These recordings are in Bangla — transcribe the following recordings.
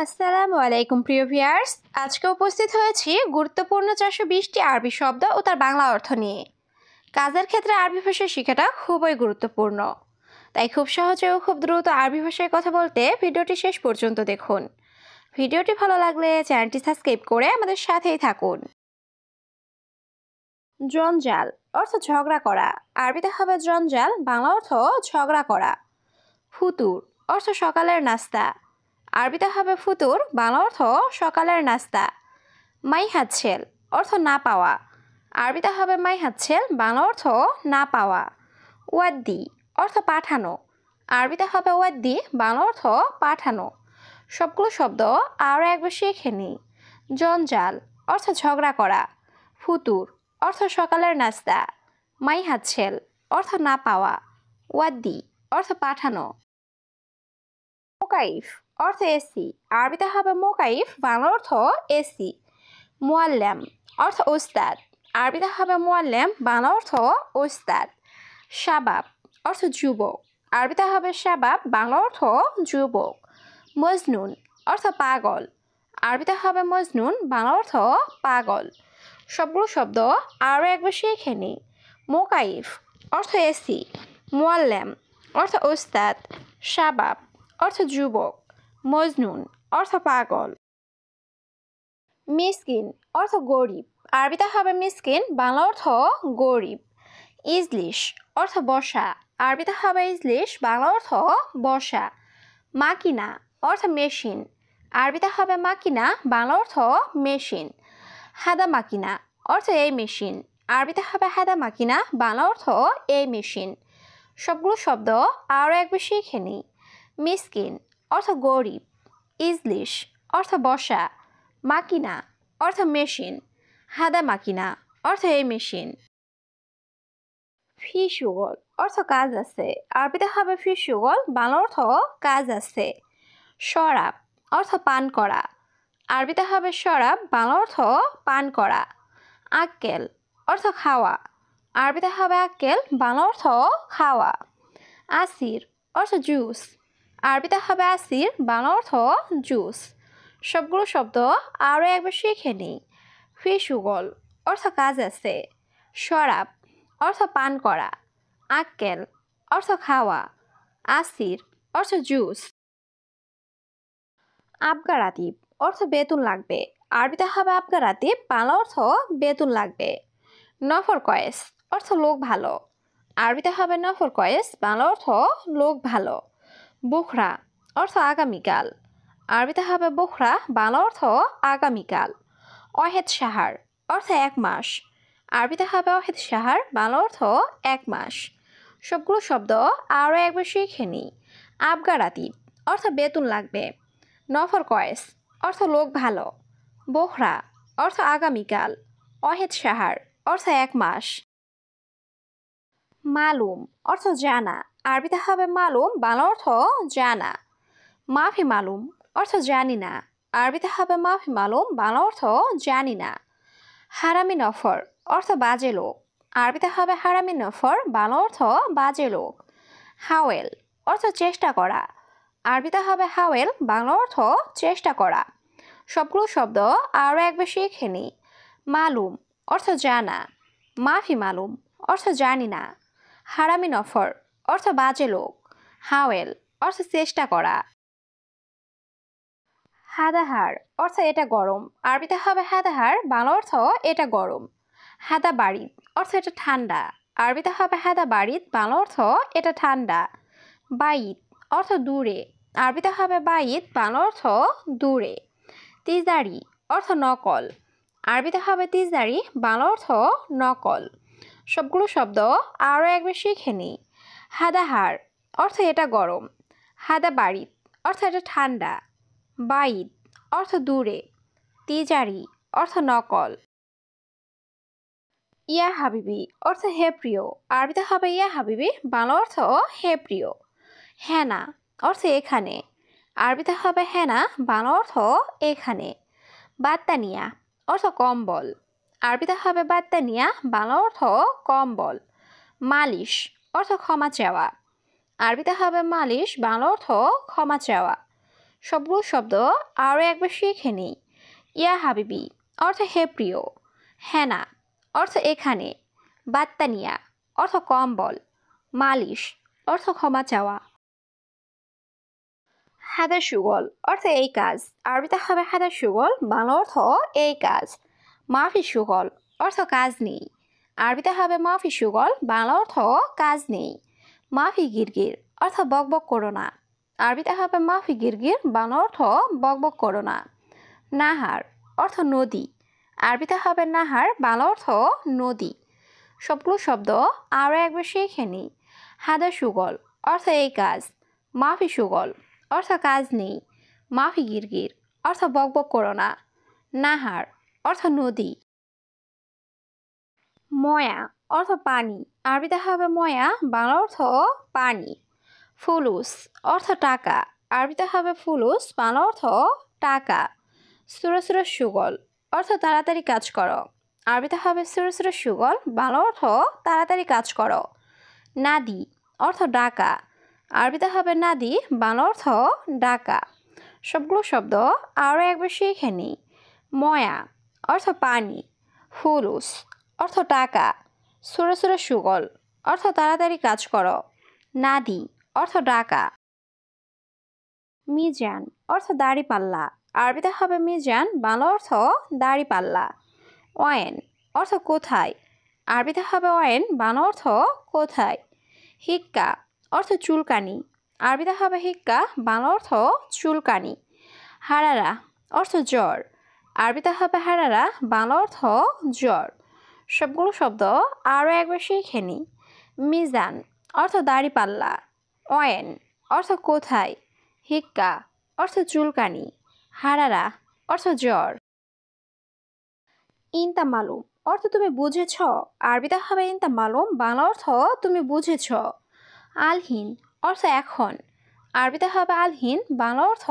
আসসালামু আলাইকুম প্রিয় ভিউয়ার্স, আজকে উপস্থিত হয়েছি গুরুত্বপূর্ণ 420টি আরবি শব্দ ও তার বাংলা অর্থ নিয়ে। কাজের ক্ষেত্রে আরবি ভাষা শেখাটা খুবই গুরুত্বপূর্ণ, তাই খুব সহজে ও খুব দ্রুত আরবি ভাষায় কথা বলতে ভিডিওটি শেষ পর্যন্ত দেখুন। ভিডিওটি ভালো লাগলে চ্যানেলটি সাবস্ক্রাইব করে আমাদের সাথেই থাকুন। জঞ্জাল অর্থ ঝগড়া করা, আরবিতে হবে জঞ্জাল, বাংলা অর্থ ঝগড়া করা। ফুতুর অর্থ সকালের নাস্তা, আরবিতে হবে ফুতুর, বাংলা অর্থ সকালের নাস্তা। মাইহাচ্ছেল অর্থ না পাওয়া, আরবিতে হবে মাইহাচ্ছেল, বাংলা অর্থ না পাওয়া। ওয়াদ্দি অর্থ পাঠানো, আরবিতে হবে ওয়াদ্দি, বাংলা অর্থ পাঠানো। সবগুলো শব্দ আরও একবার শিখে নিই। জঞ্জাল অর্থ ঝগড়া করা, ফুতুর অর্থ সকালের নাস্তা, মাইহাচ্ছেল অর্থ না পাওয়া, ওয়াদ্দি অর্থ পাঠানো। মোকাইফ অর্থ এসি, আরবিতে হবে মোকাইফ, বাংলা অর্থ এসি। মুআল্লাম অর্থ ওস্তাদ, আরবিতে হবে মুআল্লাম, বাংলা অর্থ ওস্তাদ। শাবাব অর্থ যুবক, আরবিতে হবে শাবাব, বাংলা অর্থ যুবক। মজনুন অর্থ পাগল, আরবিতে হবে মজনুন, বাংলা অর্থ পাগল। সবগুলো শব্দ আরও একবার শিখে নিই। মোকাইফ অর্থ এসি, মুআল্লাম অর্থ ওস্তাদ, শাবাব অর্থ যুবক, মজনুন অর্থ পাগল। মিসকিন অর্থ গরিব, আরবিতে হবে মিসকিন, বাংলা অর্থ গরিব। ইজলিশ অর্থ বসা, আরবিতে হবে ইজলিশ, বাংলা অর্থ বসা। মাকিনা অর্থ মেশিন, আরবিতে হবে মাকিনা, বাংলা অর্থ মেশিন। হাদা মাকিনা অর্থ এই মেশিন, আরবিতে হবে হাদা মাকিনা, বাংলা অর্থ এই মেশিন। সবগুলো শব্দ আরও একবার শিখে নিই। মিসকিন অর্থ গরিব, ইজলিশ অর্থ বসা, মাকিনা অর্থ মেশিন, হাদা মাকিনা অর্থ এই মেশিন। ফি শুগল অর্থ কাজ আছে, আরবিতে হবে ফি শুগল, বাংলা অর্থ কাজ আছে। শরাব অর্থ পান করা, আরবিতে হবে শরাব, বাংলা অর্থ পান করা। আক্কেল অর্থ খাওয়া, আরবিতে হবে আক্কেল, বাংলা অর্থ খাওয়া। আসির অর্থ জুস, আরবিতে হবে আসির, বাংলা অর্থ জুস। সবগুলো শব্দ আরও একবার শিখে নিই। ফি শুগল অর্থ কাজ আছে, শরাব অর্থ পান করা, আক্কেল অর্থ খাওয়া, আসির অর্থ জুস। আবগারাতিব অর্থ বেতন লাগবে, আরবিতে হবে আবগারাতিব, বাংলা অর্থ বেতন লাগবে। নফর কয়েস অর্থ লোক ভালো, আরবিতে হবে নফর কয়েস, বাংলা অর্থ লোক ভালো। বুখরা অর্থ আগামীকাল, আরবিতে হবে বুখরা, বাংলা অর্থ আগামীকাল। অহেদ সাহার অর্থ এক মাস, আরবিতে হবে অহেদ সাহার, বাংলা অর্থ এক মাস। সবগুলো শব্দ আরও একবার শিখে নিই। আবগারাতিব অর্থ বেতন লাগবে, নফর কয়েস অর্থ লোক ভালো, বোখরা অর্থ আগামীকাল, অহেদ সাহার অর্থ এক মাস। মালুম অর্থ জানা, আরবিতে হবে মালুম, বাংলা অর্থ জানা। মাফি মালুম অর্থ জানি না, আরবিতে হবে মাফি মালুম, বাংলা অর্থ জানি না। হারামি নফর অর্থ বাজে লোক, আরবিতে হবে হারামি নফর, বাংলা অর্থ বাজে লোক। হাওয়েল অর্থ চেষ্টা করা, আরবিতে হবে হাওয়েল, বাংলা অর্থ চেষ্টা করা। সবগুলো শব্দ আরও একবার শিখে নিই। মালুম অর্থ জানা, মাফি মালুম অর্থ জানি না, হারামি নফর অর্থ বাজে লোক, হাওয়েল অর্থ চেষ্টা করা। হাদাহার অর্থ এটা গরম, আরবিতে হবে হাদাহার, বাংলা অর্থ এটা গরম। হাদা বাড়িদ অর্থ এটা ঠান্ডা, আরবিতে হবে হাদা বাড়িদ, বাংলা অর্থ এটা ঠান্ডা। বাইদ অর্থ দূরে, আরবিতে হবে বাইদ, বাংলা অর্থ দূরে। তিজারি অর্থ নকল, আরবিতে হবে তিজারি, বাংলা অর্থ নকল। সবগুলো শব্দ আরও একবার শিখে নিই। হাদাহার অর্থ এটা গরম, হাদা বাড়িদ অর্থ এটা ঠান্ডা, বাইদ অর্থ দূরে, তিজারি অর্থ নকল। ইয়া হাবিবি অর্থ হে প্রিয়, আরবিতে হবে ইয়া হাবিবি, বাংলা অর্থ হে প্রিয়। হেনা অর্থ এখানে, আরবিতে হবে হেনা, বাংলা অর্থ এখানে। বাত্তানিয়া অর্থ কম্বল, আরবিতে হবে বাত্তানিয়া, বাংলা অর্থ কম্বল। মালিশ অর্থ ক্ষমা চাওয়া, আরবিতে হবে মালিশ, বাংলা অর্থ ক্ষমা চাওয়া। সবগুলো শব্দ আরও একবার শিখে নিই। ইয়া হাবিবি অর্থ হে প্রিয়, হেনা অর্থ এখানে, বাত্তানিয়া অর্থ কম্বল, মালিশ অর্থ ক্ষমা চাওয়া। হাদা সুগল অর্থ এই কাজ, আরবিতে হবে হাদা সুগল, বাংলা অর্থ এই কাজ। মাফি সুগল অর্থ কাজ নেই, আরবিতে হবে মাফি সুগল, বাংলা অর্থ কাজ নেই। মাফি গিরগির অর্থ বকবক করো না, আরবিতে হবে মাফি গিরগির, বাংলা অর্থ বকবক করো না। নাহার অর্থ নদী, আরবিতে হবে নাহার, বাংলা অর্থ নদী। সবগুলো শব্দ আরও একবার শিখে নিই। হাদা সুগল অর্থ এই কাজ, মাফি সুগল অর্থ কাজ নেই, মাফি গিরগির অর্থ বকবক করো না, নাহার অর্থ নদী। ময়া অর্থ পানি, আরবিতে হবে ময়া, বাংলা অর্থ পানি। ফুলুস অর্থ টাকা, আরবিতে হবে ফুলুস, বাংলা অর্থ টাকা। সুরসুর সুগল অর্থ তাড়াতাড়ি কাজ করো, আরবিতে হবে সুরসুর সুগল, বাংলা অর্থ তাড়াতাড়ি কাজ করো। নাদি অর্থ ডাকা, আরবিতে হবে নাদি, বাংলা অর্থ ডাকা। সবগুলো শব্দ আরও একবার শিখে নিই। ময়া অর্থ পানি, ফুলুস অর্থ টাকা, সুরসুর সুগল অর্থ তাড়াতাড়ি কাজ করো, নাদি অর্থ ডাকা। মিজান অর্থ দাড়িপাল্লা, আরবিতে হবে মিজান, বাংলা অর্থ দাড়িপাল্লা। ওয়েন অর্থ কোথায়, আরবিতে হবে ওয়েন, বাংলা অর্থ কোথায়। হিক্কা অর্থ চুলকানি, আরবিতে হবে হিক্কা, বাংলা অর্থ চুলকানি। হারারা অর্থ জ্বর, আরবিতে হবে হারারা, বাংলা অর্থ জ্বর। সবগুলো শব্দ আরও একবার শিখে নিই। মিজান অর্থ দাড়িপাল্লা, ওয়েন অর্থ কোথায়, হিক্কা অর্থ চুলকানি, হারারা অর্থ জ্বর। ইনতা মালুম অর্থ তুমি বুঝেছ, আরবিতে হবে ইনতা মালুম, বাংলা অর্থ তুমি বুঝেছ। আলহিন অর্থ এখন, আরবিতে হবে আলহিন, বাংলা অর্থ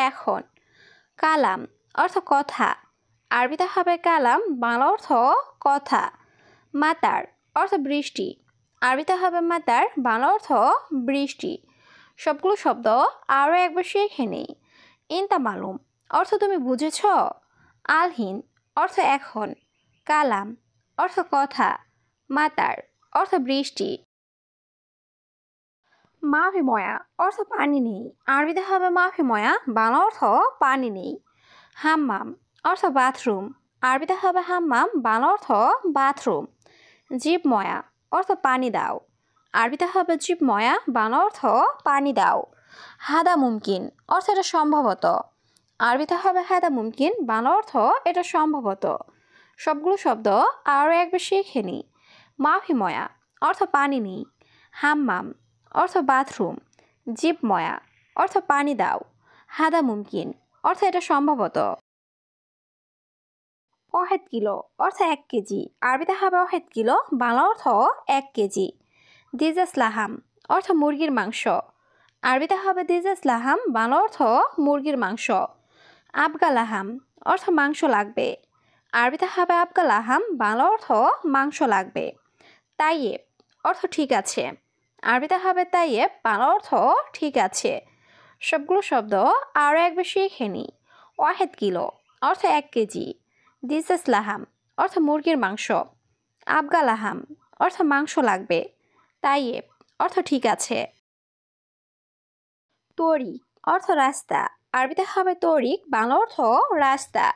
এখন। কালাম অর্থ কথা, আরবিতে হবে কালাম, বাংলা অর্থ কথা। মাতার অর্থ বৃষ্টি, আরবিতে হবে মাতার, বাংলা অর্থ বৃষ্টি। সবগুলো শব্দ আরও একবার শিখে নিই। ইনতা মালুম অর্থ তুমি বুঝেছ, আলহিন অর্থ এখন, কালাম অর্থ কথা, মাতার অর্থ বৃষ্টি। মাফি ময়া অর্থ পানি নেই, আরবিতে হবে মাফি ময়া, বাংলা অর্থ পানি নেই। হাম্মাম অর্থ বাথরুম, আরবিতে হবে হাম্মাম, বাংলা অর্থ বাথরুম। জিব ময়া অর্থ পানি দাও, আরবিতে হবে জিব ময়া, বাংলা অর্থ পানি দাও। হাদা মুমকিন অর্থ এটা সম্ভবত, আরবিতে হবে হাদা মুমকিন, বাংলা অর্থ এটা সম্ভবত। সবগুলো শব্দ আরও একবার শিখে নিই। মাফি ময়া অর্থ পানি নেই, হাম্মাম অর্থ বাথরুম, জিব ময়া অর্থ পানি দাও, হাদা মুমকিন অর্থ এটা সম্ভবত। ওয়াহেদ কিলো অর্থ 1 কেজি, আরবিতে হবে ওয়াহেদ কিলো, বাংলা অর্থ 1 কেজি। দিজাস লাহাম অর্থ মুরগির মাংস, আরবিতে হবে দিজাস লাহাম, বাংলা অর্থ মুরগির মাংস। আবগা লাহাম অর্থ মাংস লাগবে, আরবিতে হবে আবগা লাহাম, বাংলা অর্থ মাংস লাগবে। তাইয়েব অর্থ ঠিক আছে, আরবিতে হবে তাইয়েব, বাংলা অর্থ ঠিক আছে। সবগুলো শব্দ আরও একবার শিখে নিই। ওয়াহেদ কিলো অর্থ 1 কেজি, দিজাস লাহাম অর্থ মুরগির মাংস, আবগা লাহাম অর্থ মাংস লাগবে, তাইয়েব অর্থ ঠিক আছে। তরিক অর্থ রাস্তা, আরবিতে হবে তরিক, বাংলা অর্থ রাস্তা।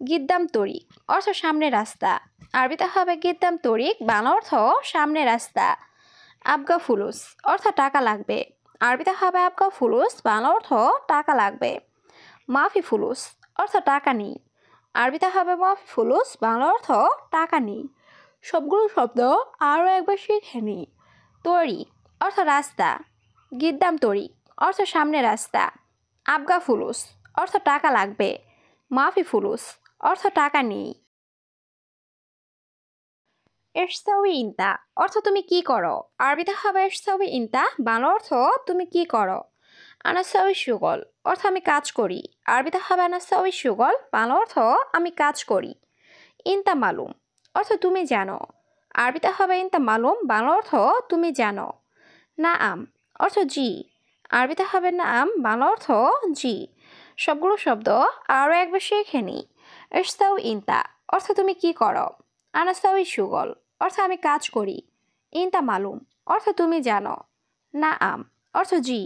গিদ্দাম তরিক অর্থ সামনে রাস্তা, আরবিতে হবে গিদ্দাম তরিক, বাংলা অর্থ সামনে রাস্তা। আবগা ফুলুস অর্থ টাকা লাগবে, আরবিতে হবে আবগা ফুলুস, বাংলা অর্থ টাকা লাগবে। মাফি ফুলুস অর্থ টাকা নেই, আরবিতে হবে মাফি ফুলুস, বাংলা অর্থ টাকা নেই। সবগুলো শব্দ আরও একবার শিখে নিই। তরিক অর্থ রাস্তা, গিদ্দাম তরিক অর্থ সামনে রাস্তা, আবগা ফুলুস অর্থ টাকা লাগবে, মাফি ফুলুস অর্থ টাকা নেই। এরসাউই ইনতা অর্থ তুমি কি করো, আরবিতে হবে এরসাউই ইনতা, বাংলা অর্থ তুমি কি করো। আনাসাউই সুগল অর্থ আমি কাজ করি, আরবিতে হবে আনাসাউই সুগল, বাংলা অর্থ আমি কাজ করি। ইনতা মালুম অর্থ তুমি জানো, আরবিতে হবে ইনতা মালুম, বাংলা অর্থ তুমি জানো। নাআম অর্থ জি, আরবিতে হবে নাম, বাংলা অর্থ জি। সবগুলো শব্দ আরও একবার শিখে নিই। ইস্তাউ ইনতা অর্থ তুমি কি করো। আনাস্তাউই সুগল অর্থ আমি কাজ করি। ইনতা মালুম অর্থ তুমি জানো। না আম অর্থ জি।